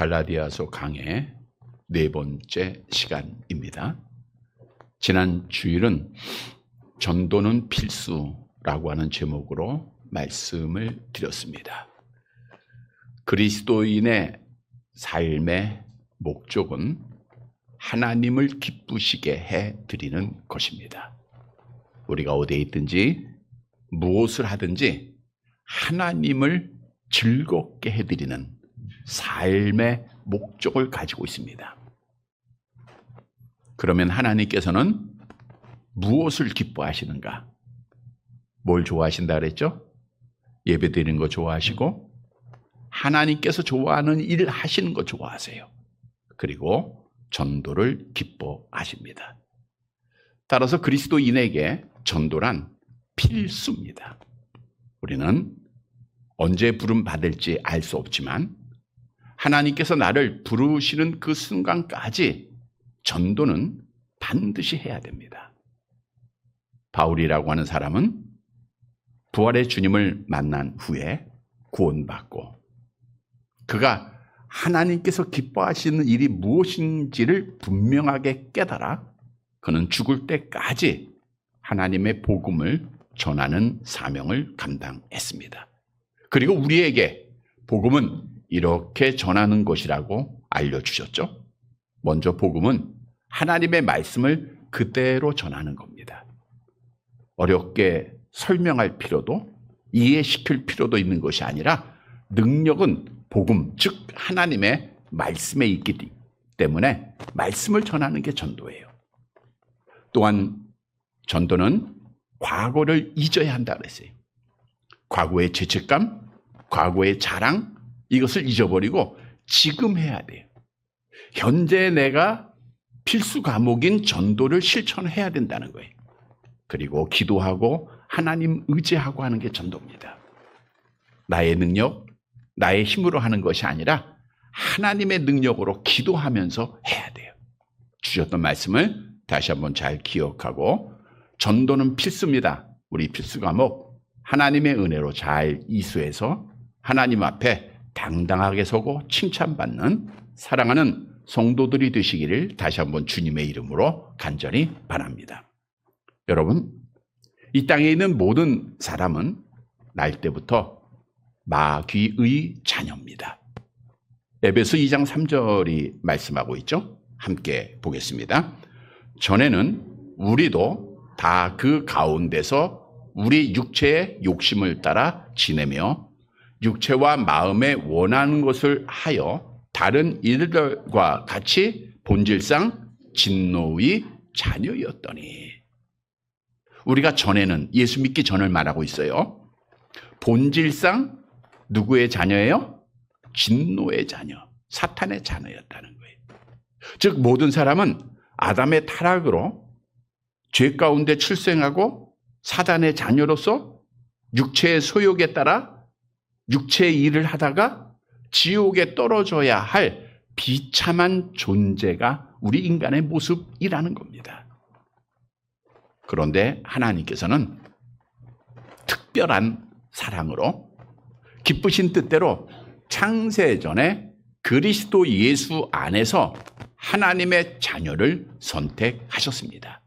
갈라디아서 강의 네 번째 시간입니다. 지난 주일은 전도는 필수라고 하는 제목으로 말씀을 드렸습니다. 그리스도인의 삶의 목적은 하나님을 기쁘시게 해드리는 것입니다. 우리가 어디에 있든지 무엇을 하든지 하나님을 즐겁게 해드리는 삶의 목적을 가지고 있습니다. 그러면 하나님께서는 무엇을 기뻐하시는가? 뭘 좋아하신다 그랬죠? 예배 드리는 거 좋아하시고 하나님께서 좋아하는 일 하시는 거 좋아하세요. 그리고 전도를 기뻐하십니다. 따라서 그리스도인에게 전도란 필수입니다. 우리는 언제 부름 받을지 알 수 없지만 하나님께서 나를 부르시는 그 순간까지 전도는 반드시 해야 됩니다. 바울이라고 하는 사람은 부활의 주님을 만난 후에 구원받고 그가 하나님께서 기뻐하시는 일이 무엇인지를 분명하게 깨달아 그는 죽을 때까지 하나님의 복음을 전하는 사명을 감당했습니다. 그리고 우리에게 복음은 이렇게 전하는 것이라고 알려주셨죠. 먼저 복음은 하나님의 말씀을 그대로 전하는 겁니다. 어렵게 설명할 필요도 이해시킬 필요도 있는 것이 아니라 능력은 복음, 즉 하나님의 말씀에 있기 때문에 말씀을 전하는 게 전도예요. 또한 전도는 과거를 잊어야 한다 그랬어요. 과거의 죄책감, 과거의 자랑 이것을 잊어버리고 지금 해야 돼요. 현재 내가 필수 과목인 전도를 실천해야 된다는 거예요. 그리고 기도하고 하나님 의지하고 하는 게 전도입니다. 나의 능력, 나의 힘으로 하는 것이 아니라 하나님의 능력으로 기도하면서 해야 돼요. 주셨던 말씀을 다시 한번 잘 기억하고 전도는 필수입니다. 우리 필수 과목 하나님의 은혜로 잘 이수해서 하나님 앞에 당당하게 서고 칭찬받는 사랑하는 성도들이 되시기를 다시 한번 주님의 이름으로 간절히 바랍니다. 여러분, 이 땅에 있는 모든 사람은 날 때부터 마귀의 자녀입니다. 에베소 2장 3절이 말씀하고 있죠. 함께 보겠습니다. 전에는 우리도 다 그 가운데서 우리 육체의 욕심을 따라 지내며 육체와 마음에 원하는 것을 하여 다른 이들과 같이 본질상 진노의 자녀였더니 우리가 전에는 예수 믿기 전을 말하고 있어요. 본질상 누구의 자녀예요? 진노의 자녀, 사탄의 자녀였다는 거예요. 즉 모든 사람은 아담의 타락으로 죄 가운데 출생하고 사단의 자녀로서 육체의 소욕에 따라 육체의 일을 하다가 지옥에 떨어져야 할 비참한 존재가 우리 인간의 모습이라는 겁니다. 그런데 하나님께서는 특별한 사랑으로 기쁘신 뜻대로 창세전에 그리스도 예수 안에서 하나님의 자녀를 선택하셨습니다.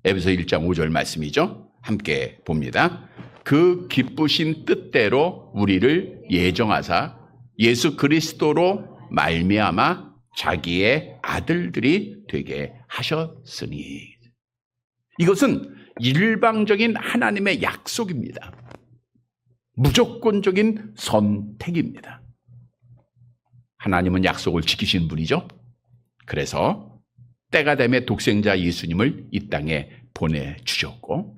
에베소 1장 5절 말씀이죠. 함께 봅니다. 그 기쁘신 뜻대로 우리를 예정하사 예수 그리스도로 말미암아 자기의 아들들이 되게 하셨으니 이것은 일방적인 하나님의 약속입니다. 무조건적인 선택입니다. 하나님은 약속을 지키신 분이죠. 그래서 때가 되면 독생자 예수님을 이 땅에 보내주셨고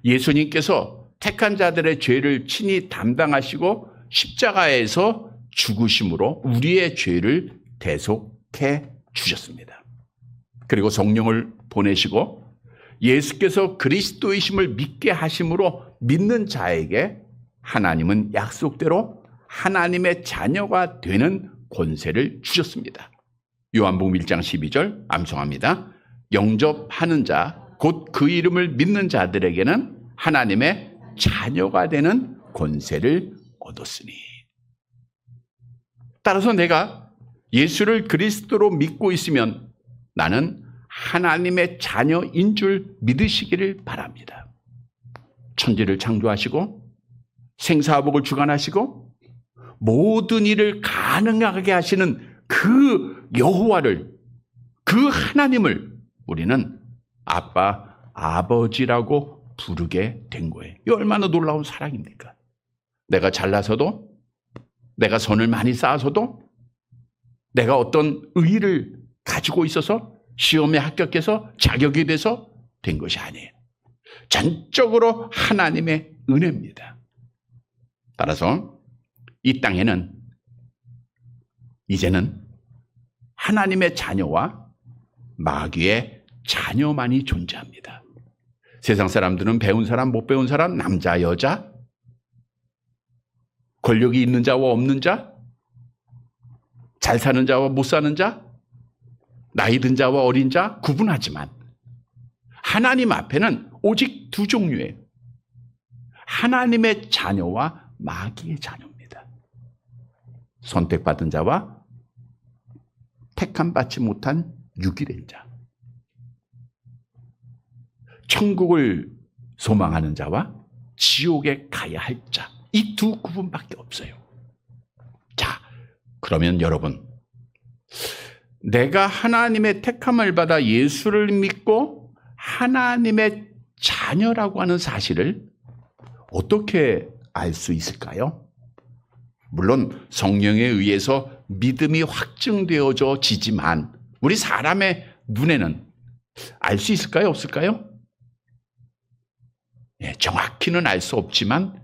예수님께서 택한 자들의 죄를 친히 담당하시고 십자가에서 죽으심으로 우리의 죄를 대속해 주셨습니다. 그리고 성령을 보내시고 예수께서 그리스도이심을 믿게 하심으로 믿는 자에게 하나님은 약속대로 하나님의 자녀가 되는 권세를 주셨습니다. 요한복음 1장 12절 암송합니다. 영접하는 자, 곧 그 이름을 믿는 자들에게는 하나님의 자녀가 되는 권세를 얻었으니. 따라서 내가 예수를 그리스도로 믿고 있으면 나는 하나님의 자녀인 줄 믿으시기를 바랍니다. 천지를 창조하시고 생사화복을 주관하시고 모든 일을 가능하게 하시는 그 여호와를, 그 하나님을 우리는 아빠, 아버지라고 부르게 된 거예요. 이 얼마나 놀라운 사랑입니까? 내가 잘나서도, 내가 선을 많이 쌓아서도, 내가 어떤 의의를 가지고 있어서 시험에 합격해서 자격이 돼서 된 것이 아니에요. 전적으로 하나님의 은혜입니다. 따라서 이 땅에는 이제는 하나님의 자녀와 마귀의 자녀만이 존재합니다. 세상 사람들은 배운 사람, 못 배운 사람, 남자, 여자, 권력이 있는 자와 없는 자, 잘 사는 자와 못 사는 자, 나이 든 자와 어린 자 구분하지만 하나님 앞에는 오직 두 종류예요. 하나님의 자녀와 마귀의 자녀입니다. 선택받은 자와 택함받지 못한 유기된 자. 천국을 소망하는 자와 지옥에 가야 할 자. 이 두 구분밖에 없어요. 자, 그러면 여러분, 내가 하나님의 택함을 받아 예수를 믿고 하나님의 자녀라고 하는 사실을 어떻게 알 수 있을까요? 물론 성령에 의해서 믿음이 확증되어져 지지만 우리 사람의 눈에는 알 수 있을까요? 없을까요? 정확히는 알 수 없지만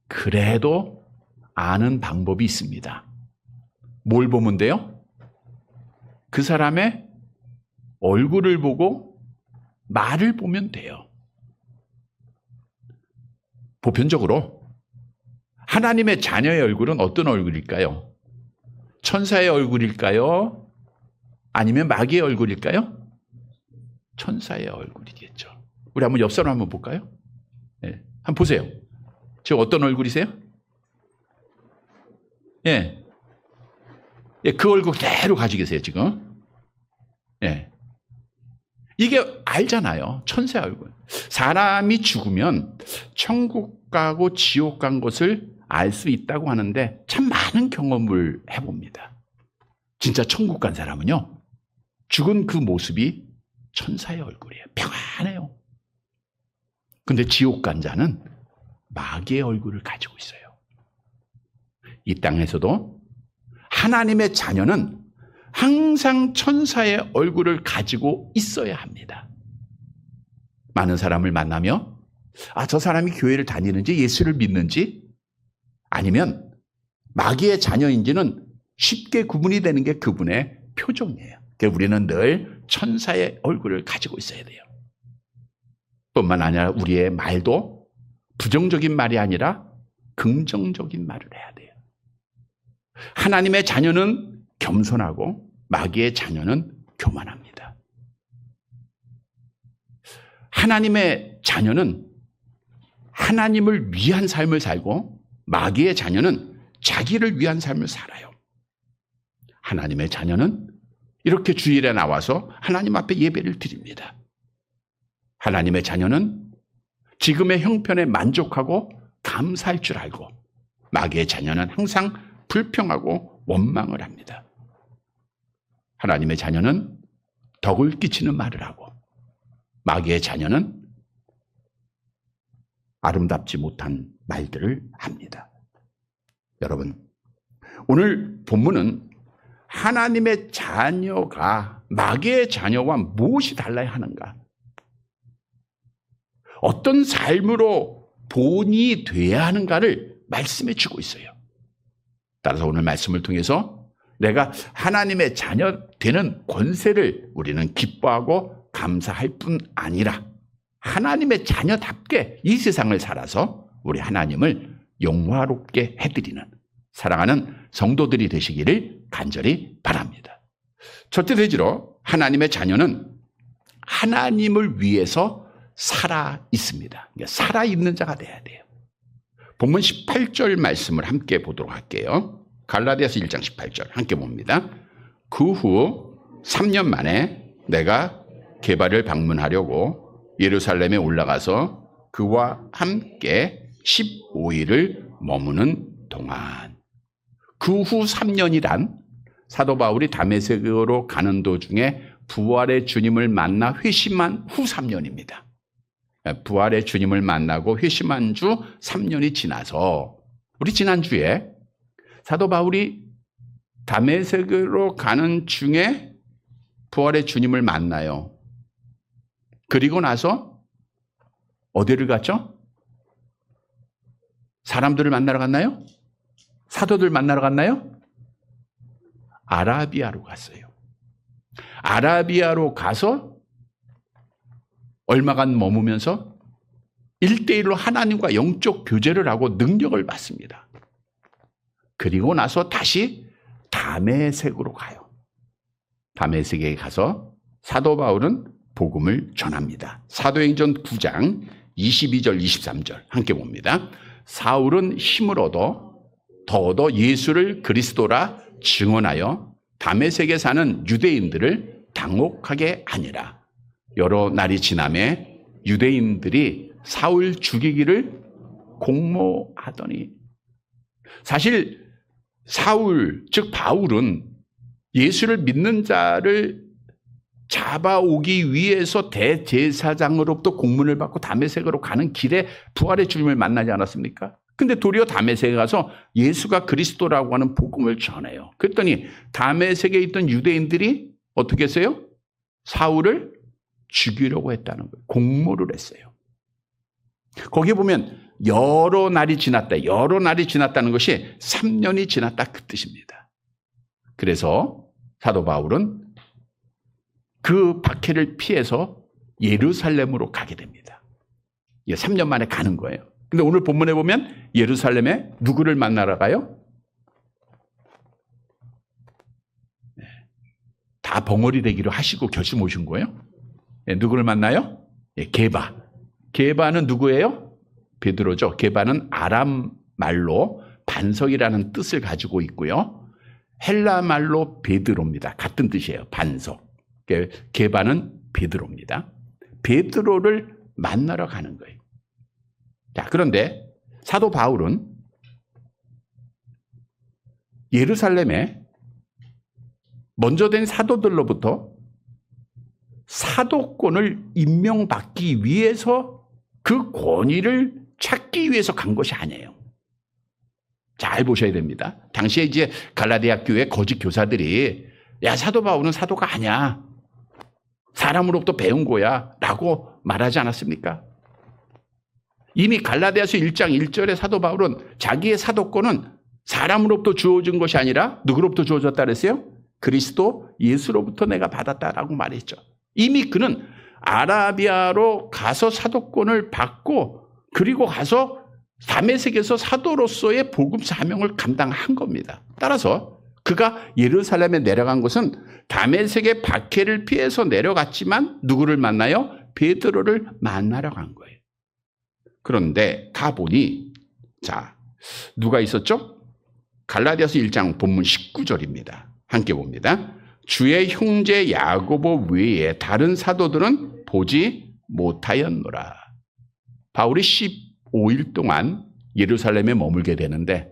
그래도 아는 방법이 있습니다. 뭘 보면 돼요? 그 사람의 얼굴을 보고 말을 보면 돼요. 보편적으로 하나님의 자녀의 얼굴은 어떤 얼굴일까요? 천사의 얼굴일까요? 아니면 마귀의 얼굴일까요? 천사의 얼굴이겠죠. 우리 한번 옆 사람 한번 볼까요? 네, 한번 보세요. 지금 어떤 얼굴이세요? 예. 예, 그 얼굴 그대로 가지고 계세요, 지금. 예. 이게 알잖아요. 천사의 얼굴. 사람이 죽으면 천국 가고 지옥 간 것을 알 수 있다고 하는데 참 많은 경험을 해봅니다. 진짜 천국 간 사람은요, 죽은 그 모습이 천사의 얼굴이에요. 평안해요. 근데 지옥 간 자는 마귀의 얼굴을 가지고 있어요. 이 땅에서도 하나님의 자녀는 항상 천사의 얼굴을 가지고 있어야 합니다. 많은 사람을 만나며 저 사람이 교회를 다니는지 예수를 믿는지 아니면 마귀의 자녀인지는 쉽게 구분이 되는 게 그분의 표정이에요. 그러니까 우리는 늘 천사의 얼굴을 가지고 있어야 돼요. 뿐만 아니라 우리의 말도 부정적인 말이 아니라 긍정적인 말을 해야 돼요. 하나님의 자녀는 겸손하고 마귀의 자녀는 교만합니다. 하나님의 자녀는 하나님을 위한 삶을 살고 마귀의 자녀는 자기를 위한 삶을 살아요. 하나님의 자녀는 이렇게 주일에 나와서 하나님 앞에 예배를 드립니다. 하나님의 자녀는 지금의 형편에 만족하고 감사할 줄 알고 마귀의 자녀는 항상 불평하고 원망을 합니다. 하나님의 자녀는 덕을 끼치는 말을 하고 마귀의 자녀는 아름답지 못한 말들을 합니다. 여러분, 오늘 본문은 하나님의 자녀가 마귀의 자녀와 무엇이 달라야 하는가? 어떤 삶으로 본이 돼야 하는가를 말씀해 주고 있어요. 따라서 오늘 말씀을 통해서 내가 하나님의 자녀 되는 권세를 우리는 기뻐하고 감사할 뿐 아니라 하나님의 자녀답게 이 세상을 살아서 우리 하나님을 영화롭게 해드리는 사랑하는 성도들이 되시기를 간절히 바랍니다. 첫째 대지로 하나님의 자녀는 하나님을 위해서 살아 있습니다. 살아 있는 자가 돼야 돼요. 본문 18절 말씀을 함께 보도록 할게요. 갈라디아서 1장 18절 함께 봅니다. 그 후 3년 만에 내가 게바를 방문하려고 예루살렘에 올라가서 그와 함께 15일을 머무는 동안. 그 후 3년이란 사도 바울이 다메섹으로 가는 도중에 부활의 주님을 만나 회심한 후 3년입니다. 부활의 주님을 만나고 회심한 주 3년이 지나서 우리 지난주에 사도 바울이 다메섹으로 가는 중에 부활의 주님을 만나요. 그리고 나서 어디를 갔죠? 사람들을 만나러 갔나요? 사도들 만나러 갔나요? 아라비아로 갔어요. 아라비아로 가서 얼마간 머무면서 1대1로 하나님과 영적 교제를 하고 능력을 받습니다. 그리고 나서 다시 다메섹으로 가요. 다메섹에 가서 사도 바울은 복음을 전합니다. 사도행전 9장 22절 23절 함께 봅니다. 사울은 힘을 얻어 예수를 그리스도라 증언하여 다메섹에 사는 유대인들을 당혹하게 하니라. 여러 날이 지나매 유대인들이 사울 죽이기를 공모하더니, 사실 사울 즉 바울은 예수를 믿는 자를 잡아오기 위해서 대제사장으로부터 공문을 받고 다메섹으로 가는 길에 부활의 주님을 만나지 않았습니까? 근데 도리어 다메섹에 가서 예수가 그리스도라고 하는 복음을 전해요. 그랬더니 다메섹에 있던 유대인들이 어떻게 했어요? 사울을 죽이려고 했다는 거예요. 공모를 했어요. 거기에 보면 여러 날이 지났다. 여러 날이 지났다는 것이 3년이 지났다 그 뜻입니다. 그래서 사도 바울은 그 박해를 피해서 예루살렘으로 가게 됩니다. 3년 만에 가는 거예요. 근데 오늘 본문에 보면 예루살렘에 누구를 만나러 가요? 다 벙어리 되기로 하시고 결심 오신 거예요? 누구를 만나요? 게바. 게바는 누구예요? 베드로죠. 게바는 아람 말로 반석이라는 뜻을 가지고 있고요. 헬라 말로 베드로입니다. 같은 뜻이에요. 반석. 게바는 베드로입니다. 베드로를 만나러 가는 거예요. 자, 그런데 사도 바울은 예루살렘에 먼저 된 사도들로부터 사도권을 임명받기 위해서 그 권위를 찾기 위해서 간 것이 아니에요. 잘 보셔야 됩니다. 당시에 이제 갈라디아 교회 거짓 교사들이 야, 사도 바울은 사도가 아니야. 사람으로부터 배운 거야. 라고 말하지 않았습니까? 이미 갈라디아서 1장 1절에 사도 바울은 자기의 사도권은 사람으로부터 주어진 것이 아니라 누구로부터 주어졌다 그랬어요? 그리스도 예수로부터 내가 받았다라고 말했죠. 이미 그는 아라비아로 가서 사도권을 받고 그리고 가서 다메섹에서 사도로서의 복음 사명을 감당한 겁니다. 따라서 그가 예루살렘에 내려간 것은 다메섹의 박해를 피해서 내려갔지만 누구를 만나요? 베드로를 만나러 간 거예요. 그런데 가보니 자, 누가 있었죠? 갈라디아서 1장 본문 19절입니다. 함께 봅니다. 주의 형제 야고보 외에 다른 사도들은 보지 못하였노라. 바울이 15일 동안 예루살렘에 머물게 되는데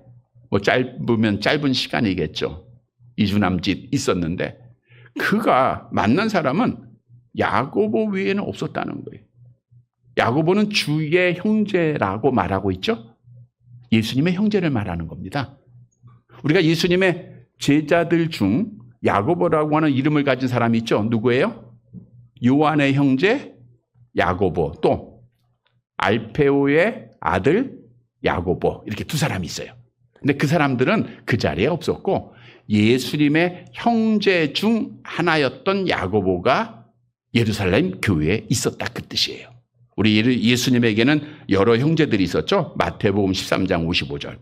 뭐 짧으면 짧은 시간이겠죠. 2주 남짓 있었는데 그가 만난 사람은 야고보 외에는 없었다는 거예요. 야고보는 주의 형제라고 말하고 있죠. 예수님의 형제를 말하는 겁니다. 우리가 예수님의 제자들 중 야고보라고 하는 이름을 가진 사람이 있죠. 누구예요? 요한의 형제 야고보, 또 알페오의 아들 야고보, 이렇게 두 사람이 있어요. 근데 그 사람들은 그 자리에 없었고 예수님의 형제 중 하나였던 야고보가 예루살렘 교회에 있었다 그 뜻이에요. 우리 예수님에게는 여러 형제들이 있었죠. 마태복음 13장 55절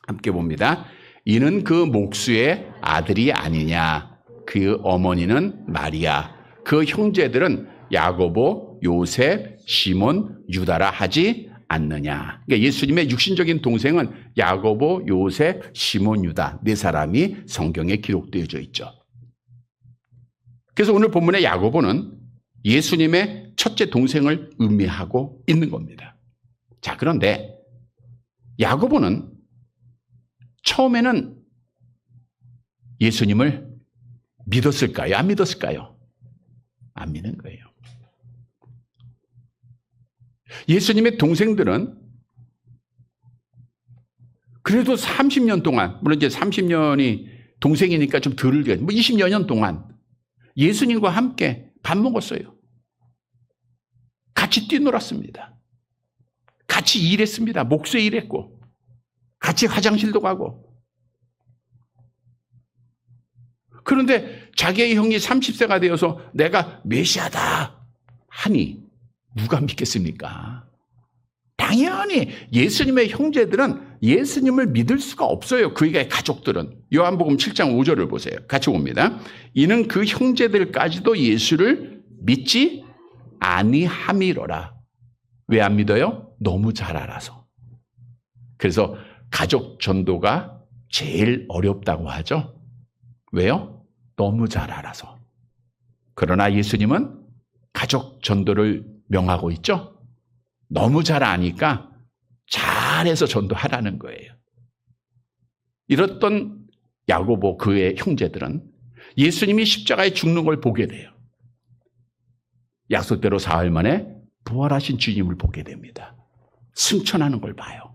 함께 봅니다. 이는 그 목수의 아들이 아니냐. 그 어머니는 마리아. 그 형제들은 야고보, 요셉, 시몬, 유다라 하지 않느냐. 그러니까 예수님의 육신적인 동생은 야고보, 요셉, 시몬, 유다 네 사람이 성경에 기록되어져 있죠. 그래서 오늘 본문의 야고보는 예수님의 첫째 동생을 의미하고 있는 겁니다. 자, 그런데 야고보는 처음에는 예수님을 믿었을까요? 안 믿었을까요? 안 믿는 거예요. 예수님의 동생들은 그래도 30년 동안, 물론 이제 30년이 동생이니까 좀 덜, 20여 년 동안 예수님과 함께 밥 먹었어요. 같이 뛰놀았습니다. 같이 일했습니다. 목수에 일했고, 같이 화장실도 가고. 그런데 자기의 형이 30세가 되어서 내가 메시아다 하니 누가 믿겠습니까? 당연히 예수님의 형제들은 예수님을 믿을 수가 없어요. 그의 가족들은. 요한복음 7장 5절을 보세요. 같이 봅니다. 이는 그 형제들까지도 예수를 믿지 아니함이로라. 왜 안 믿어요? 너무 잘 알아서. 그래서 가족 전도가 제일 어렵다고 하죠. 왜요? 너무 잘 알아서. 그러나 예수님은 가족 전도를 명하고 있죠. 너무 잘 아니까 잘해서 전도하라는 거예요. 이랬던 야고보 그의 형제들은 예수님이 십자가에 죽는 걸 보게 돼요. 약속대로 사흘 만에 부활하신 주님을 보게 됩니다. 승천하는 걸 봐요.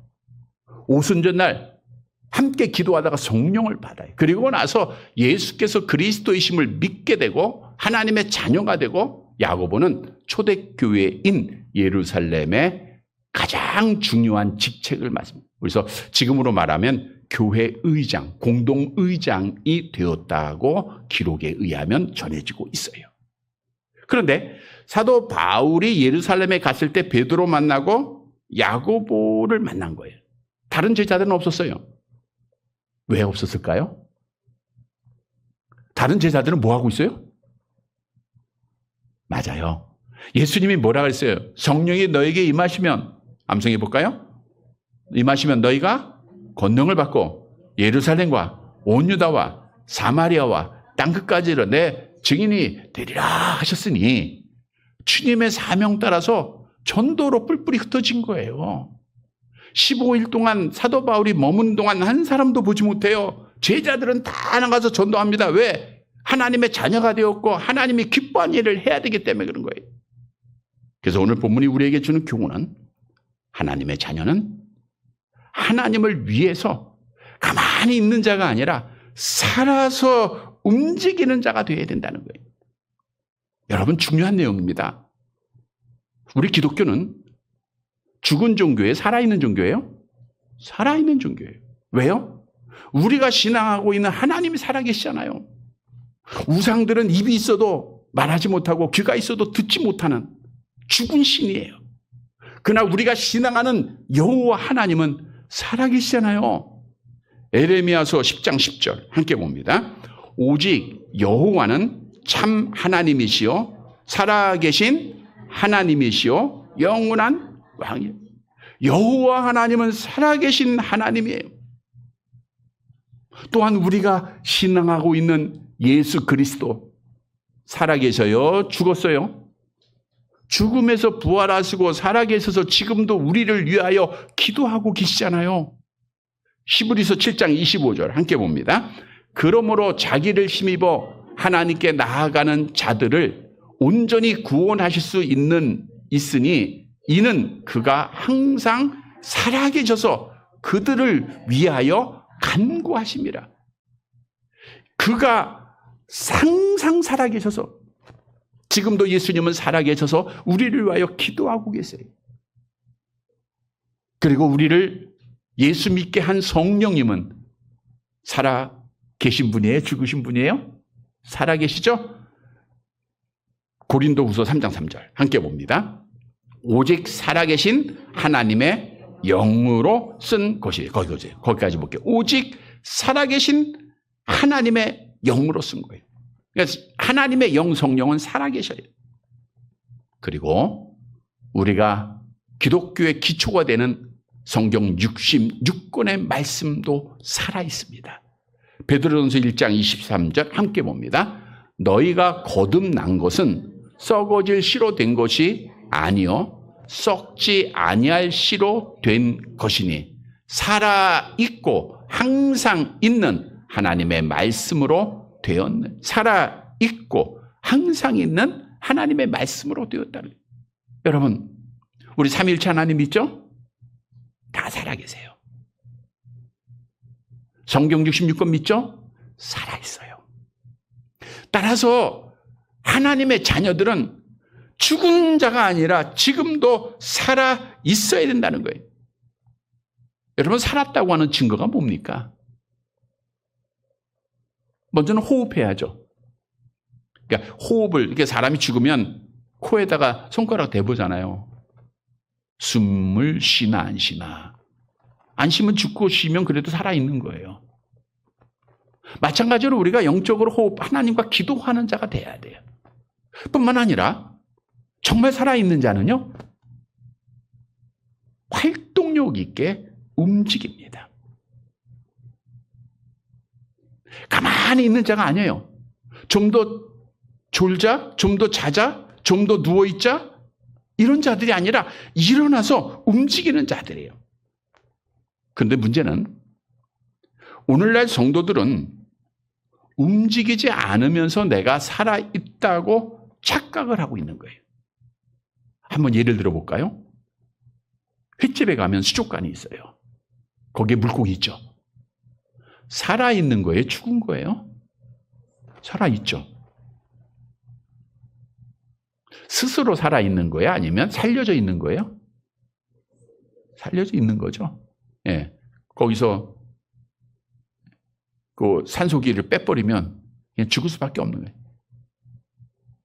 오순절날 함께 기도하다가 성령을 받아요. 그리고 나서 예수께서 그리스도이심을 믿게 되고 하나님의 자녀가 되고 야고보는 초대교회인 예루살렘의 가장 중요한 직책을 맡습니다. 그래서 지금으로 말하면 교회 의장, 공동의장이 되었다고 기록에 의하면 전해지고 있어요. 그런데 사도 바울이 예루살렘에 갔을 때 베드로 만나고 야고보를 만난 거예요. 다른 제자들은 없었어요. 왜 없었을까요? 다른 제자들은 뭐 하고 있어요? 맞아요. 예수님이 뭐라 그랬어요? 성령이 너에게 임하시면, 암송해 볼까요? 임하시면 너희가 권능을 받고 예루살렘과 온 유다와 사마리아와 땅끝까지로 내 증인이 되리라 하셨으니 주님의 사명 따라서 전도로 뿔뿔이 흩어진 거예요. 15일 동안 사도 바울이 머문 동안 한 사람도 보지 못해요. 제자들은 다 나가서 전도합니다. 왜? 하나님의 자녀가 되었고 하나님이 기뻐한 일을 해야 되기 때문에 그런 거예요. 그래서 오늘 본문이 우리에게 주는 교훈은 하나님의 자녀는 하나님을 위해서 가만히 있는 자가 아니라 살아서 움직이는 자가 되어야 된다는 거예요. 여러분, 중요한 내용입니다. 우리 기독교는 죽은 종교예요? 살아있는 종교예요? 살아있는 종교예요. 왜요? 우리가 신앙하고 있는 하나님이 살아계시잖아요. 우상들은 입이 있어도 말하지 못하고 귀가 있어도 듣지 못하는 죽은 신이에요. 그러나 우리가 신앙하는 여호와 하나님은 살아계시잖아요. 에레미야서 10장 10절 함께 봅니다. 오직 여호와는 참 하나님이시요 살아계신 하나님이시요 영원한 왕이에요. 여호와 하나님은 살아계신 하나님이에요. 또한 우리가 신앙하고 있는 예수 그리스도 살아계셔요? 죽었어요? 죽음에서 부활하시고 살아계셔서 지금도 우리를 위하여 기도하고 계시잖아요. 히브리서 7장 25절 함께 봅니다. 그러므로 자기를 힘입어 하나님께 나아가는 자들을 온전히 구원하실 수 있으니 이는 그가 항상 살아계셔서 그들을 위하여 간구하심이라. 그가 항상 살아계셔서 지금도 예수님은 살아계셔서 우리를 위하여 기도하고 계세요. 그리고 우리를 예수 믿게 한 성령님은 살아계신 분이에요? 죽으신 분이에요? 살아계시죠? 고린도후서 3장 3절 함께 봅니다. 오직 살아계신 하나님의 영으로 쓴 것이에요. 거기까지 볼게요. 오직 살아계신 하나님의 영으로 쓴 거예요. 그래서 하나님의 영 성령은 살아계셔요. 그리고 우리가 기독교의 기초가 되는 성경 66권의 말씀도 살아있습니다. 베드로전서 1장 23절 함께 봅니다. 너희가 거듭난 것은 썩어질 씨로 된 것이 아니요 썩지 아니할 씨로 된 것이니 살아 있고 항상 있는 하나님의 말씀으로 되었는 살아 있고 항상 있는 하나님의 말씀으로 되었다는 거예요. 여러분 우리 삼위일체 하나님 믿죠? 다 살아계세요. 성경 66권 믿죠? 살아있어요. 따라서 하나님의 자녀들은 죽은 자가 아니라 지금도 살아있어야 된다는 거예요. 여러분 살았다고 하는 증거가 뭡니까? 먼저는 호흡해야죠. 그러니까 호흡을 이렇게 사람이 죽으면 코에다가 손가락 대보잖아요. 숨을 쉬나 안 쉬나. 안 쉬면 죽고 쉬면 그래도 살아있는 거예요. 마찬가지로 우리가 영적으로 호흡, 하나님과 기도하는 자가 돼야 돼요. 뿐만 아니라 정말 살아있는 자는요. 활동력 있게 움직입니다. 가만히 있는 자가 아니에요. 좀 더 졸자, 좀 더 자자, 좀 더 누워있자 이런 자들이 아니라 일어나서 움직이는 자들이에요. 그런데 문제는 오늘날 성도들은 움직이지 않으면서 내가 살아있다고 착각을 하고 있는 거예요. 한번 예를 들어볼까요? 횟집에 가면 수족관이 있어요. 거기에 물고기 있죠. 살아있는 거예요? 죽은 거예요? 살아있죠. 스스로 살아있는 거예요? 아니면 살려져 있는 거예요? 살려져 있는 거죠. 예. 거기서 그 산소기를 빼버리면 그냥 죽을 수밖에 없는 거예요.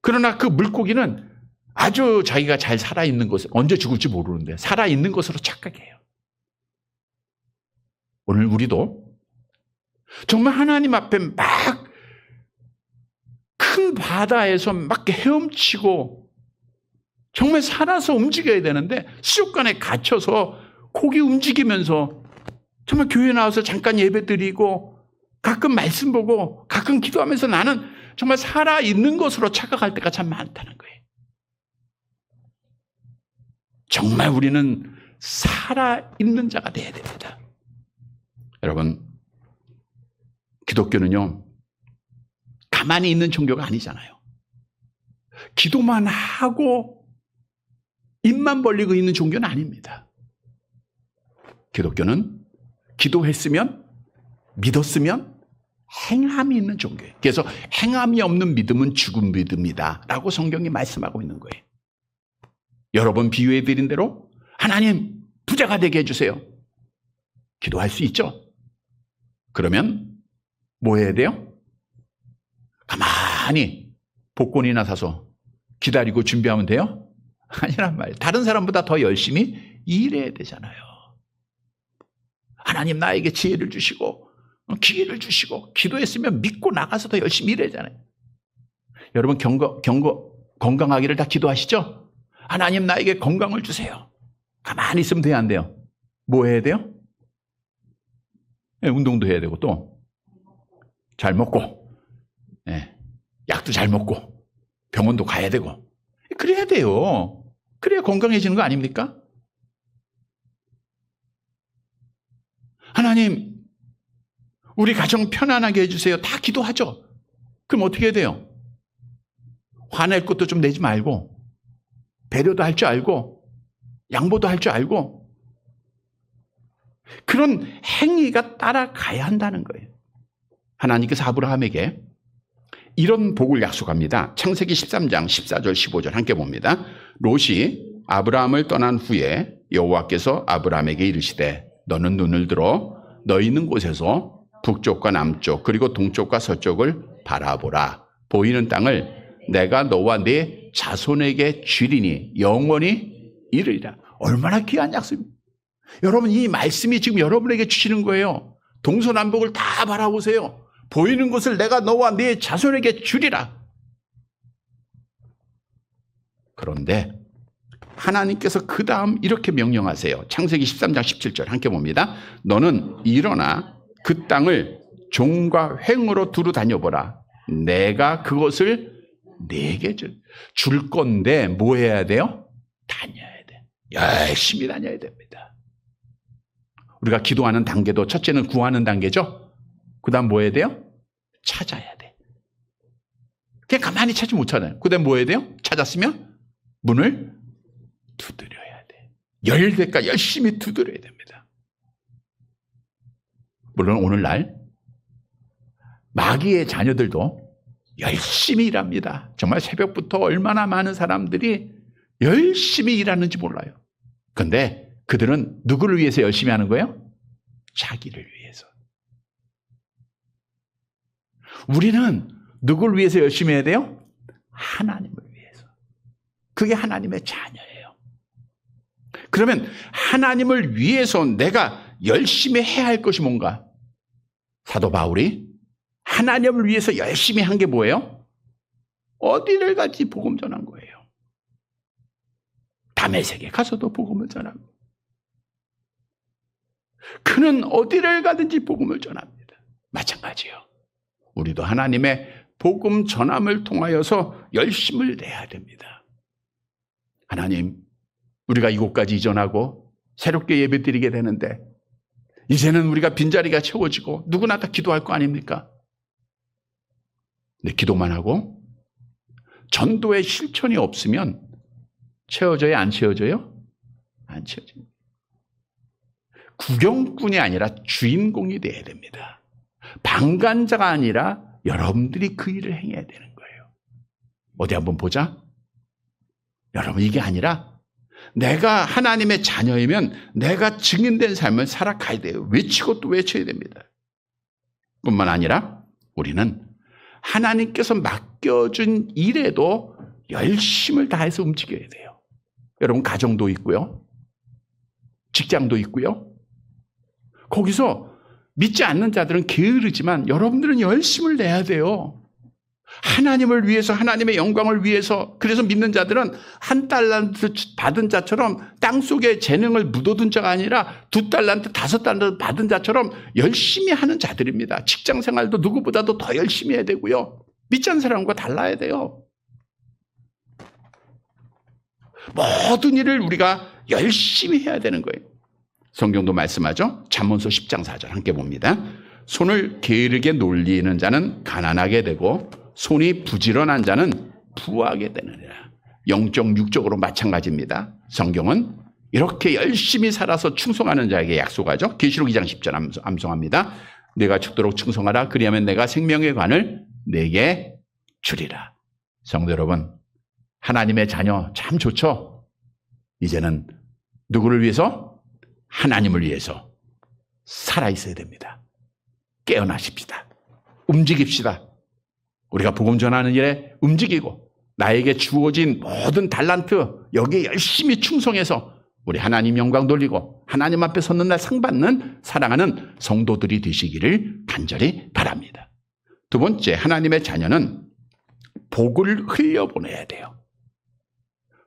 그러나 그 물고기는 아주 자기가 잘 살아있는 것을 언제 죽을지 모르는데 살아있는 것으로 착각해요. 오늘 우리도 정말 하나님 앞에 막 큰 바다에서 막 헤엄치고 정말 살아서 움직여야 되는데 수족관에 갇혀서 고기 움직이면서 정말 교회 나와서 잠깐 예배 드리고 가끔 말씀 보고 가끔 기도하면서 나는 정말 살아있는 것으로 착각할 때가 참 많다는 거예요. 정말 우리는 살아있는 자가 되어야 됩니다. 여러분, 기독교는요, 가만히 있는 종교가 아니잖아요. 기도만 하고 입만 벌리고 있는 종교는 아닙니다. 기독교는 기도했으면 믿었으면 행함이 있는 종교예요. 그래서 행함이 없는 믿음은 죽은 믿음이다 라고 성경이 말씀하고 있는 거예요. 여러 번 비유해 드린 대로 하나님 부자가 되게 해주세요. 기도할 수 있죠. 그러면 뭐 해야 돼요? 가만히 복권이나 사서 기다리고 준비하면 돼요? 아니란 말이에요. 다른 사람보다 더 열심히 일해야 되잖아요. 하나님 나에게 지혜를 주시고 기회를 주시고 기도했으면 믿고 나가서 더 열심히 일해야 되잖아요. 여러분 건강하기를 다 기도하시죠? 하나님 나에게 건강을 주세요. 가만히 있으면 돼요, 안 돼요? 뭐 해야 돼요? 네, 운동도 해야 되고 또 잘 먹고 네, 약도 잘 먹고 병원도 가야 되고 그래야 돼요. 그래야 건강해지는 거 아닙니까? 하나님 우리 가정 편안하게 해주세요. 다 기도하죠. 그럼 어떻게 해야 돼요? 화낼 것도 좀 내지 말고 배려도 할 줄 알고 양보도 할 줄 알고 그런 행위가 따라가야 한다는 거예요. 하나님께서 아브라함에게 이런 복을 약속합니다. 창세기 13장 14절 15절 함께 봅니다. 롯이 아브라함을 떠난 후에 여호와께서 아브라함에게 이르시되 너는 눈을 들어 너희 있는 곳에서 북쪽과 남쪽 그리고 동쪽과 서쪽을 바라보라. 보이는 땅을 내가 너와 네 자손에게 주리니 영원히 이르리라. 얼마나 귀한 약속입니다. 여러분 이 말씀이 지금 여러분에게 주시는 거예요. 동서남북을 다 바라보세요. 보이는 곳을 내가 너와 네 자손에게 주리라. 그런데 하나님께서 그 다음 이렇게 명령하세요. 창세기 13장 17절 함께 봅니다. 너는 일어나 그 땅을 종과 횡으로 두루 다녀보라. 내가 그것을 내게 줄 건데 뭐 해야 돼요? 다녀야 돼. 열심히 다녀야 됩니다. 우리가 기도하는 단계도 첫째는 구하는 단계죠. 그 다음 뭐 해야 돼요? 찾아야 돼. 그냥 가만히 찾지 못 찾아요. 그 다음 뭐 해야 돼요? 찾았으면 문을 두드려야 돼. 열 때까지 열심히 두드려야 됩니다. 물론 오늘날 마귀의 자녀들도 열심히 일합니다. 정말 새벽부터 얼마나 많은 사람들이 열심히 일하는지 몰라요. 그런데 그들은 누구를 위해서 열심히 하는 거예요? 자기를 위해서. 우리는 누구를 위해서 열심히 해야 돼요? 하나님을 위해서. 그게 하나님의 자녀예요. 그러면 하나님을 위해서 내가 열심히 해야 할 것이 뭔가? 사도 바울이 하나님을 위해서 열심히 한 게 뭐예요? 어디를 가지 복음 전한 거예요. 다메섹에 가서도 복음을 전하고 그는 어디를 가든지 복음을 전합니다. 마찬가지요. 우리도 하나님의 복음 전함을 통하여서 열심을 내야 됩니다. 하나님, 우리가 이곳까지 이전하고 새롭게 예배드리게 되는데 이제는 우리가 빈자리가 채워지고 누구나 다 기도할 거 아닙니까? 근데 기도만 하고 전도의 실천이 없으면 채워져요? 안 채워져요? 안 채워져요. 구경꾼이 아니라 주인공이 돼야 됩니다. 방관자가 아니라 여러분들이 그 일을 행해야 되는 거예요. 어디 한번 보자. 여러분, 이게 아니라 내가 하나님의 자녀이면 내가 증인된 삶을 살아가야 돼요. 외치고 또 외쳐야 됩니다. 뿐만 아니라 우리는 하나님께서 맡겨준 일에도 열심을 다해서 움직여야 돼요. 여러분, 가정도 있고요. 직장도 있고요. 거기서 믿지 않는 자들은 게으르지만 여러분들은 열심을 내야 돼요. 하나님을 위해서, 하나님의 영광을 위해서. 그래서 믿는 자들은 한 달란트 받은 자처럼 땅속에 재능을 묻어둔 자가 아니라 2달란트, 5달란트 받은 자처럼 열심히 하는 자들입니다. 직장 생활도 누구보다도 더 열심히 해야 되고요. 믿지 않는 사람과 달라야 돼요. 모든 일을 우리가 열심히 해야 되는 거예요. 성경도 말씀하죠. 잠언서 10장 4절 함께 봅니다. 손을 게으르게 놀리는 자는 가난하게 되고 손이 부지런한 자는 부하게 되느니라. 영적, 육적으로 마찬가지입니다. 성경은 이렇게 열심히 살아서 충성하는 자에게 약속하죠. 계시록 2장 10절 암송합니다. 내가 죽도록 충성하라. 그리하면 내가 생명의 관을 내게 주리라. 성도 여러분, 하나님의 자녀 참 좋죠? 이제는 누구를 위해서? 하나님을 위해서 살아있어야 됩니다. 깨어나십시다. 움직입시다. 우리가 복음 전하는 일에 움직이고 나에게 주어진 모든 달란트 여기에 열심히 충성해서 우리 하나님 영광 돌리고 하나님 앞에 섰는 날 상 받는 사랑하는 성도들이 되시기를 간절히 바랍니다. 두 번째, 하나님의 자녀는 복을 흘려보내야 돼요.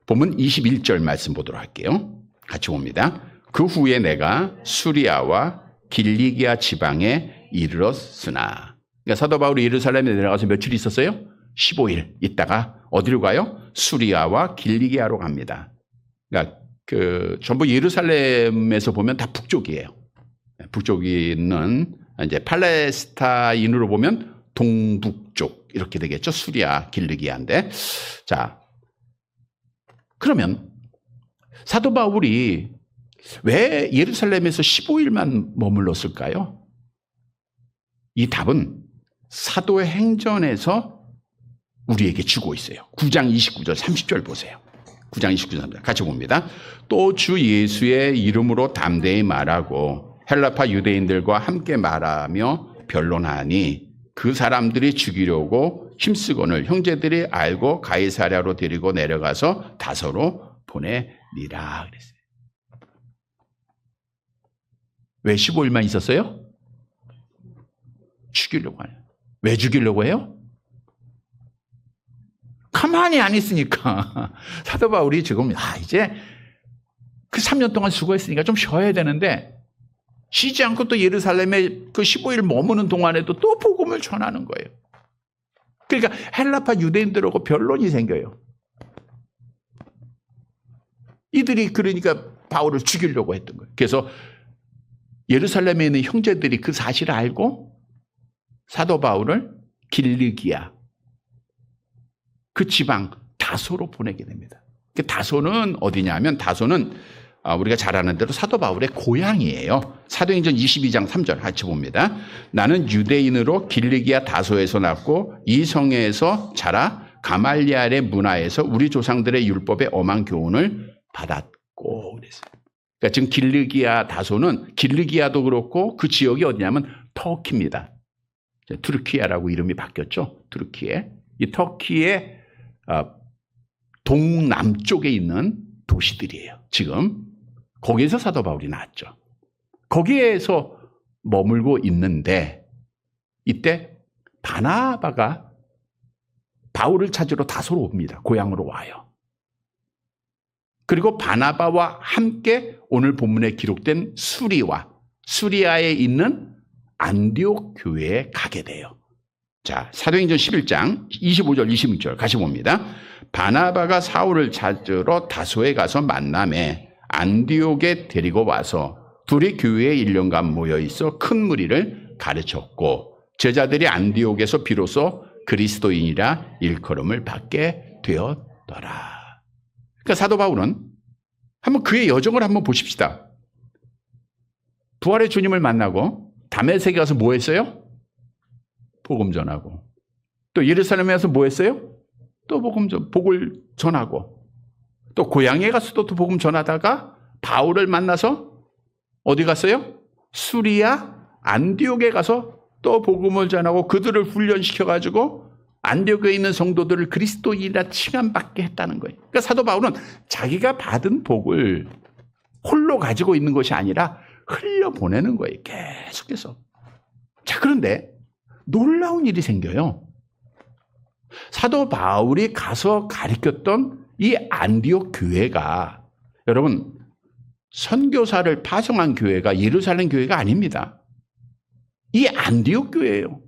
본문 21절 말씀 보도록 할게요. 같이 봅니다. 그 후에 내가 수리아와 길리기아 지방에 이르렀으나. 그러니까 사도 바울이 예루살렘에 내려가서 며칠 있었어요? 15일 있다가 어디로 가요? 수리아와 길리기아로 갑니다. 그러니까 전부 예루살렘에서 보면 다 북쪽이에요. 북쪽이는 이제 팔레스타인으로 보면 동북쪽 이렇게 되겠죠. 수리아, 길리기아인데. 자, 그러면 사도 바울이 왜 예루살렘에서 15일만 머물렀을까요? 이 답은 사도의 행전에서 우리에게 주고 있어요. 9장 29절 30절 보세요. 9장 29절 같이 봅니다. 또 주 예수의 이름으로 담대히 말하고 헬라파 유대인들과 함께 말하며 변론하니 그 사람들이 죽이려고 힘쓰거늘 형제들이 알고 가이사랴로 데리고 내려가서 다소로 보내니라 그랬어요. 왜 15일만 있었어요? 죽이려고 하네요. 왜 죽이려고 해요? 가만히 안 있으니까. 사도 바울이 지금 이제 그 3년 동안 수고했으니까 좀 쉬어야 되는데 쉬지 않고 또 예루살렘에 그 15일 머무는 동안에도 또 복음을 전하는 거예요. 그러니까 헬라파 유대인들하고 변론이 생겨요. 이들이 그러니까 바울을 죽이려고 했던 거예요. 그래서 예루살렘에 있는 형제들이 그 사실을 알고 사도 바울을 길리기아 그 지방 다소로 보내게 됩니다. 다소는 어디냐면 다소는 우리가 잘 아는 대로 사도 바울의 고향이에요. 사도행전 22장 3절 같이 봅니다. 나는 유대인으로 길리기아 다소에서 났고 이 성에서 자라 가말리알의 문화에서 우리 조상들의 율법의 엄한 교훈을 받았고 그랬어요. 그러니까 지금 길리기아 다소는 길리기아도 그렇고 그 지역이 어디냐면 터키입니다. 투르키아라고 이름이 바뀌었죠. 투르키에. 이 터키의 동남쪽에 있는 도시들이에요. 지금 거기에서 사도 바울이 나왔죠. 거기에서 머물고 있는데 이때 바나바가 바울을 찾으러 다소로 옵니다. 고향으로 와요. 그리고 바나바와 함께 오늘 본문에 기록된 수리아에 있는 안디옥 교회에 가게 돼요. 자, 사도행전 11장 25절 26절 같이 봅니다. 바나바가 사울을 찾으러 다소에 가서 만남에 안디옥에 데리고 와서 둘이 교회에 1년간 모여 있어 큰 무리를 가르쳤고 제자들이 안디옥에서 비로소 그리스도인이라 일컬음을 받게 되었더라. 그러니까 사도 바울은 한번 그의 여정을 한번 보십시다. 부활의 주님을 만나고 다메섹에 가서 뭐 했어요? 복음 전하고. 또 예루살렘에 가서 뭐 했어요? 또 복을 전하고. 또 고향에 가서도 또 복음 전하다가 바울을 만나서 어디 갔어요? 수리아 안디옥에 가서 또 복음을 전하고 그들을 훈련시켜가지고 안디옥에 있는 성도들을 그리스도인이라 칭함받게 했다는 거예요. 그러니까 사도 바울은 자기가 받은 복을 홀로 가지고 있는 것이 아니라 흘려보내는 거예요. 계속해서. 자, 그런데 놀라운 일이 생겨요. 사도 바울이 가서 가르쳤던 이 안디옥 교회가 여러분 선교사를 파송한 교회가 예루살렘 교회가 아닙니다. 이 안디옥 교회예요.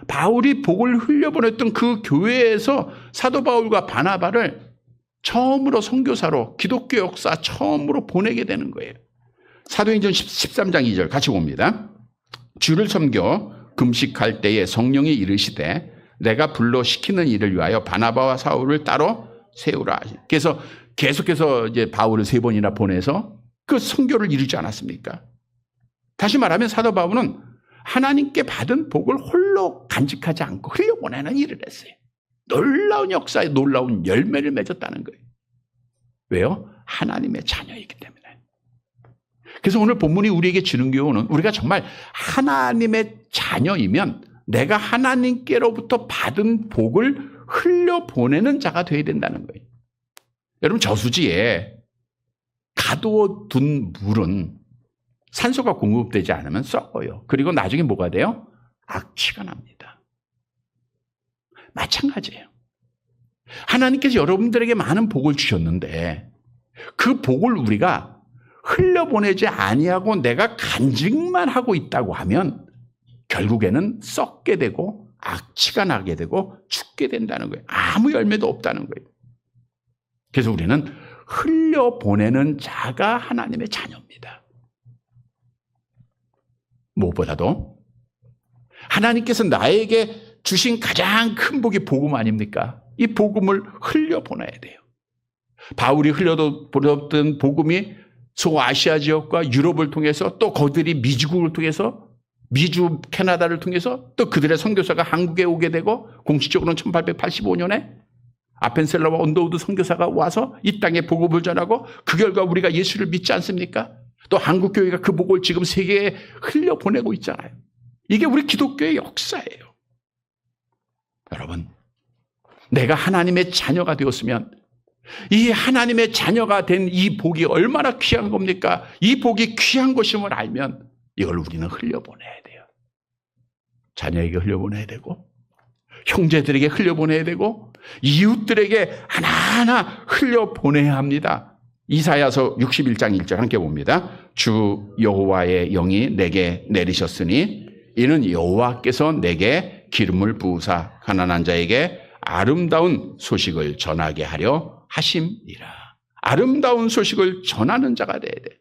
바울이 복을 흘려보냈던 그 교회에서 사도 바울과 바나바를 처음으로 선교사로 기독교 역사 처음으로 보내게 되는 거예요. 사도행전 13장 2절 같이 봅니다. 주를 섬겨 금식할 때에 성령이 이르시되 내가 불러 시키는 일을 위하여 바나바와 사울을 따로 세우라. 그래서 계속해서 이제 바울을 3번이나 보내서 그 선교를 이루지 않았습니까? 다시 말하면 사도 바울은 하나님께 받은 복을 홀로 간직하지 않고 흘려보내는 일을 했어요. 놀라운 역사에 놀라운 열매를 맺었다는 거예요. 왜요? 하나님의 자녀이기 때문에. 그래서 오늘 본문이 우리에게 주는 교훈은 우리가 정말 하나님의 자녀이면 내가 하나님께로부터 받은 복을 흘려보내는 자가 되어야 된다는 거예요. 여러분 저수지에 가두어 둔 물은 산소가 공급되지 않으면 썩어요. 그리고 나중에 뭐가 돼요? 악취가 납니다. 마찬가지예요. 하나님께서 여러분들에게 많은 복을 주셨는데 그 복을 우리가 흘려보내지 아니하고 내가 간직만 하고 있다고 하면 결국에는 썩게 되고 악취가 나게 되고 죽게 된다는 거예요. 아무 열매도 없다는 거예요. 그래서 우리는 흘려보내는 자가 하나님의 자녀입니다. 무엇보다도 하나님께서 나에게 주신 가장 큰 복이 복음 아닙니까? 이 복음을 흘려보내야 돼요. 바울이 흘려보냈던 복음이 소아시아 지역과 유럽을 통해서 또 그들이 미주국을 통해서 미주 캐나다를 통해서 또 그들의 선교사가 한국에 오게 되고 공식적으로는 1885년에 아펜셀러와 언더우드 선교사가 와서 이 땅에 복음을 전하고 그 결과 우리가 예수를 믿지 않습니까? 또 한국교회가 그 복을 지금 세계에 흘려보내고 있잖아요. 이게 우리 기독교의 역사예요. 여러분, 내가 하나님의 자녀가 되었으면 이 하나님의 자녀가 된 이 복이 얼마나 귀한 겁니까? 이 복이 귀한 것임을 알면 이걸 우리는 흘려보내야 돼요. 자녀에게 흘려보내야 되고 형제들에게 흘려보내야 되고 이웃들에게 하나하나 흘려보내야 합니다. 이사야서 61장 1절 함께 봅니다. 주 여호와의 영이 내게 내리셨으니 이는 여호와께서 내게 기름을 부으사 가난한 자에게 아름다운 소식을 전하게 하려 하심이라. 아름다운 소식을 전하는 자가 돼야 돼.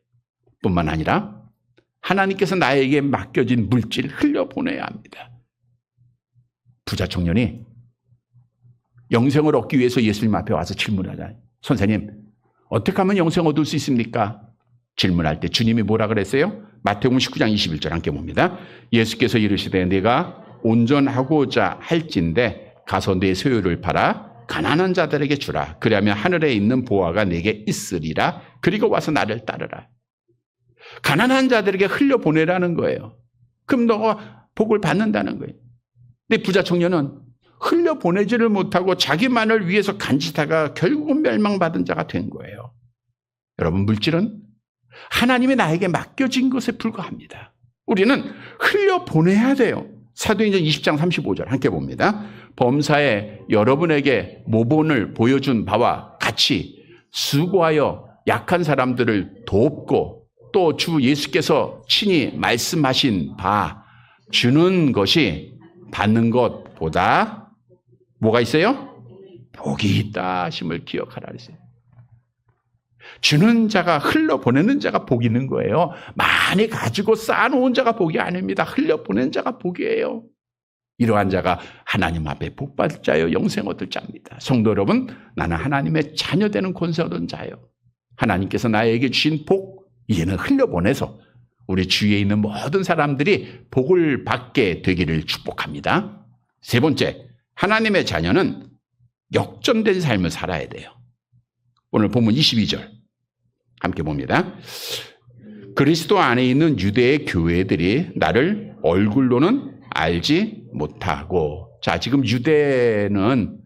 뿐만 아니라 하나님께서 나에게 맡겨진 물질을 흘려보내야 합니다. 부자 청년이 영생을 얻기 위해서 예수님 앞에 와서 질문하잖아요. 선생님, 어떻게 하면 영생 얻을 수 있습니까? 질문할 때 주님이 뭐라 그랬어요? 마태복음 19장 21절 함께 봅니다. 예수께서 이르시되 내가 온전하고자 할진대 가서 내 소유를 팔아 가난한 자들에게 주라. 그리하면 하늘에 있는 보화가 내게 있으리라. 그리고 와서 나를 따르라. 가난한 자들에게 흘려보내라는 거예요. 그럼 너가 복을 받는다는 거예요. 근데 부자 청년은 흘려보내지를 못하고 자기만을 위해서 간직하다가 결국은 멸망받은 자가 된 거예요. 여러분, 물질은 하나님이 나에게 맡겨진 것에 불과합니다. 우리는 흘려보내야 돼요. 사도행전 20장 35절 함께 봅니다. 범사에 여러분에게 모본을 보여준 바와 같이 수고하여 약한 사람들을 돕고 또 주 예수께서 친히 말씀하신 바 주는 것이 받는 것보다 뭐가 있어요? 복이 있다 하심을 기억하라 그랬어요. 주는 자가 흘려보내는 자가 복이 있는 거예요. 많이 가지고 쌓아놓은 자가 복이 아닙니다. 흘려보내는 자가 복이에요. 이러한 자가 하나님 앞에 복받을 자요 영생 얻을 자입니다. 성도 여러분, 나는 하나님의 자녀되는 권세 얻은 자예요. 하나님께서 나에게 주신 복 이제는 흘려보내서 우리 주위에 있는 모든 사람들이 복을 받게 되기를 축복합니다. 세 번째, 하나님의 자녀는 역전된 삶을 살아야 돼요. 오늘 본문 22절 함께 봅니다. 그리스도 안에 있는 유대의 교회들이 나를 얼굴로는 알지 못하고. 자, 지금 유대는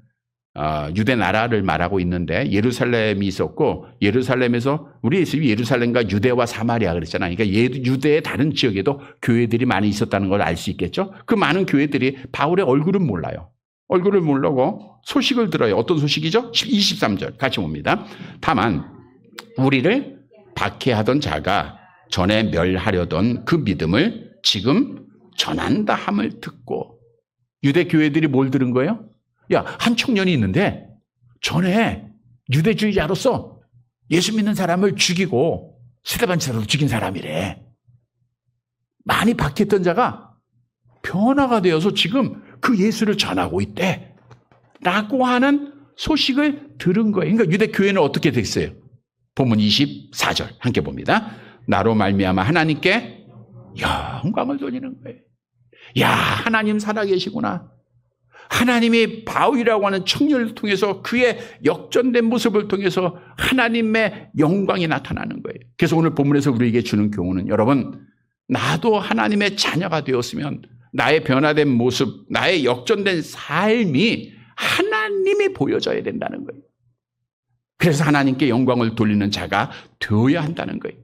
유대 나라를 말하고 있는데 예루살렘이 있었고, 예루살렘에서 우리 예수님이 예루살렘과 유대와 사마리아 그랬잖아요. 그러니까 유대의 다른 지역에도 교회들이 많이 있었다는 걸 알 수 있겠죠. 그 많은 교회들이 바울의 얼굴은 몰라요. 얼굴을 모르고 소식을 들어요. 어떤 소식이죠? 23절 같이 봅니다. 다만 우리를 박해하던 자가 전에 멸하려던 그 믿음을 지금 전한다 함을 듣고. 유대 교회들이 뭘 들은 거예요? 야, 한 청년이 있는데 전에 유대주의자로서 예수 믿는 사람을 죽이고 스데반처럼 죽인 사람이래. 많이 박했던 자가 변화가 되어서 지금 그 예수를 전하고 있대 라고 하는 소식을 들은 거예요. 그러니까 유대 교회는 어떻게 됐어요? 본문 24절 함께 봅니다. 나로 말미암아 하나님께 영광을 돌리는 거예요. 야, 하나님 살아계시구나. 하나님이 바울이라고 하는 청년을 통해서 그의 역전된 모습을 통해서 하나님의 영광이 나타나는 거예요. 그래서 오늘 본문에서 우리에게 주는 교훈은, 여러분, 나도 하나님의 자녀가 되었으면 나의 변화된 모습, 나의 역전된 삶이 하나님이 보여져야 된다는 거예요. 그래서 하나님께 영광을 돌리는 자가 되어야 한다는 거예요.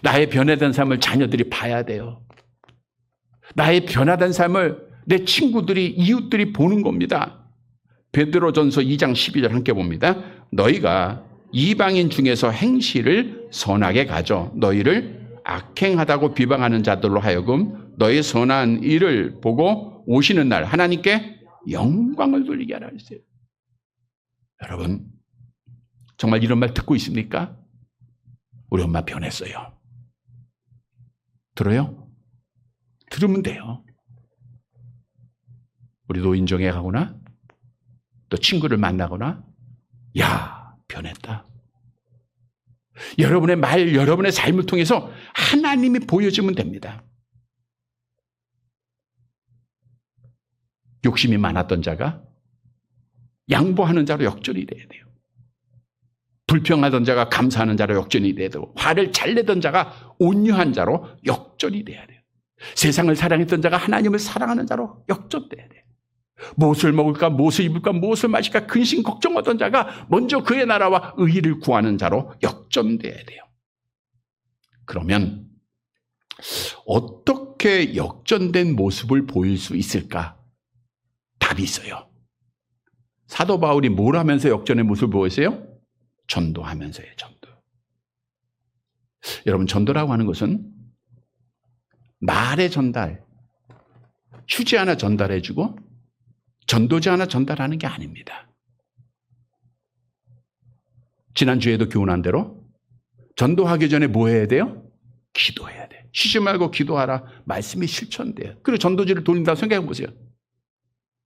나의 변화된 삶을 자녀들이 봐야 돼요. 나의 변화된 삶을 내 친구들이, 이웃들이 보는 겁니다. 베드로전서 2장 12절 함께 봅니다. 너희가 이방인 중에서 행실을 선하게 가져 너희를 악행하다고 비방하는 자들로 하여금 너희 선한 일을 보고 오시는 날 하나님께 영광을 돌리게 하라 했어요. 여러분, 정말 이런 말 듣고 있습니까? 우리 엄마 변했어요. 들어요? 들으면 돼요. 우리 노인정에 가거나 또 친구를 만나거나, 야, 변했다. 여러분의 말, 여러분의 삶을 통해서 하나님이 보여주면 됩니다. 욕심이 많았던 자가 양보하는 자로 역전이 돼야 돼요. 불평하던 자가 감사하는 자로 역전이 돼야 되고, 화를 잘 내던 자가 온유한 자로 역전이 돼야 돼요. 세상을 사랑했던 자가 하나님을 사랑하는 자로 역전돼야 돼요. 무엇을 먹을까, 무엇을 입을까, 무엇을 마실까 근심 걱정하던 자가 먼저 그의 나라와 의의를 구하는 자로 역전돼야 돼요. 그러면 어떻게 역전된 모습을 보일 수 있을까? 답이 있어요. 사도 바울이 뭘 하면서 역전의 모습을 보였어요? 전도하면서요, 전도. 여러분, 전도라고 하는 것은 말의 전달, 휴지 하나 전달해주고 전도지 하나 전달하는 게 아닙니다. 지난주에도 교훈한 대로 전도하기 전에 뭐 해야 돼요? 기도해야 돼. 쉬지 말고 기도하라. 말씀이 실천돼요. 그리고 전도지를 돌린다고 생각해 보세요.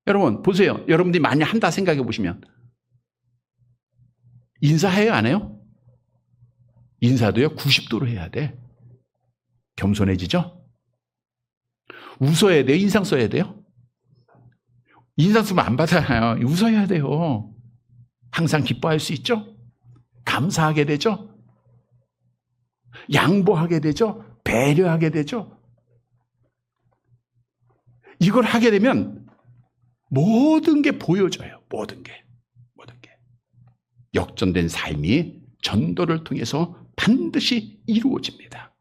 여러분 보세요. 여러분들이 많이 한다 생각해 보시면 인사해요 안 해요? 인사도요 90도로 해야 돼. 겸손해지죠? 웃어야 돼요? 인상 써야 돼요? 인상 쓰면 안 받아요. 웃어야 돼요. 항상 기뻐할 수 있죠? 감사하게 되죠? 양보하게 되죠? 배려하게 되죠? 이걸 하게 되면 모든 게 보여져요. 모든 게. 역전된 삶이 전도를 통해서 반드시 이루어집니다.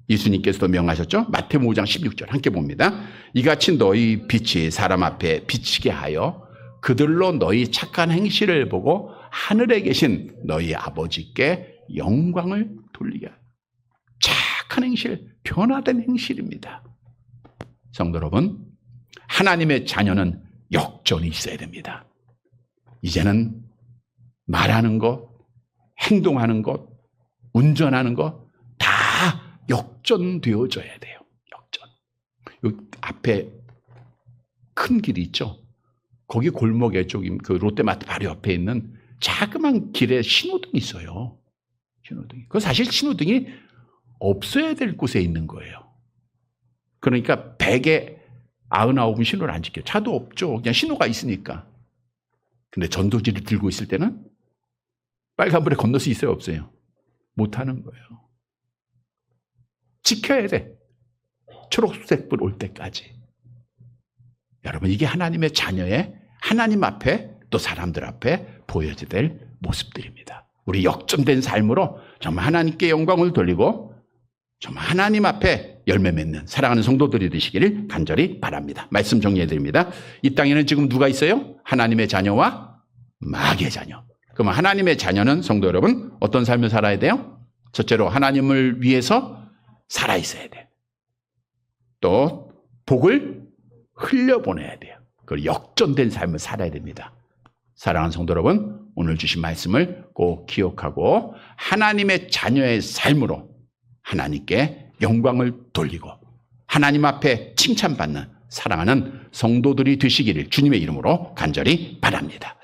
예수님께서도 명하셨죠? 마태복음 5장 16절 함께 봅니다. 이같이 너희 빛이 사람 앞에 비치게 하여 그들로 너희 착한 행실을 보고 하늘에 계신 너희 아버지께 영광을 돌리게 하여. 착한 행실, 변화된 행실입니다. 성도 여러분, 하나님의 자녀는 역전이 있어야 됩니다. 이제는 말하는 것, 행동하는 것, 운전하는 것 다 역전되어져야 돼요. 역전. 여기 앞에 큰 길이 있죠. 거기 골목에 저기 그 롯데마트 바로 옆에 있는 자그만 길에 신호등이 있어요. 신호등이. 그 사실 신호등이 없어야 될 곳에 있는 거예요. 그러니까 100에 99은 신호를 안 지켜요. 차도 없죠. 그냥 신호가 있으니까. 근데 전도지를 들고 있을 때는 빨간불에 건널 수 있어요? 없어요? 못하는 거예요. 지켜야 돼. 초록색불 올 때까지. 여러분 이게 하나님의 자녀의 하나님 앞에 또 사람들 앞에 보여야 될 모습들입니다. 우리 역전된 삶으로 정말 하나님께 영광을 돌리고 정말 하나님 앞에 열매 맺는 사랑하는 성도들이 되시기를 간절히 바랍니다. 말씀 정리해 드립니다. 이 땅에는 지금 누가 있어요? 하나님의 자녀와 마귀의 자녀. 그럼 하나님의 자녀는 성도 여러분 어떤 삶을 살아야 돼요? 첫째로 하나님을 위해서 살아 있어야 돼요. 또 복을 흘려보내야 돼요. 그 역전된 삶을 살아야 됩니다. 사랑하는 성도 여러분, 오늘 주신 말씀을 꼭 기억하고 하나님의 자녀의 삶으로 하나님께 영광을 돌리고 하나님 앞에 칭찬받는 사랑하는 성도들이 되시기를 주님의 이름으로 간절히 바랍니다.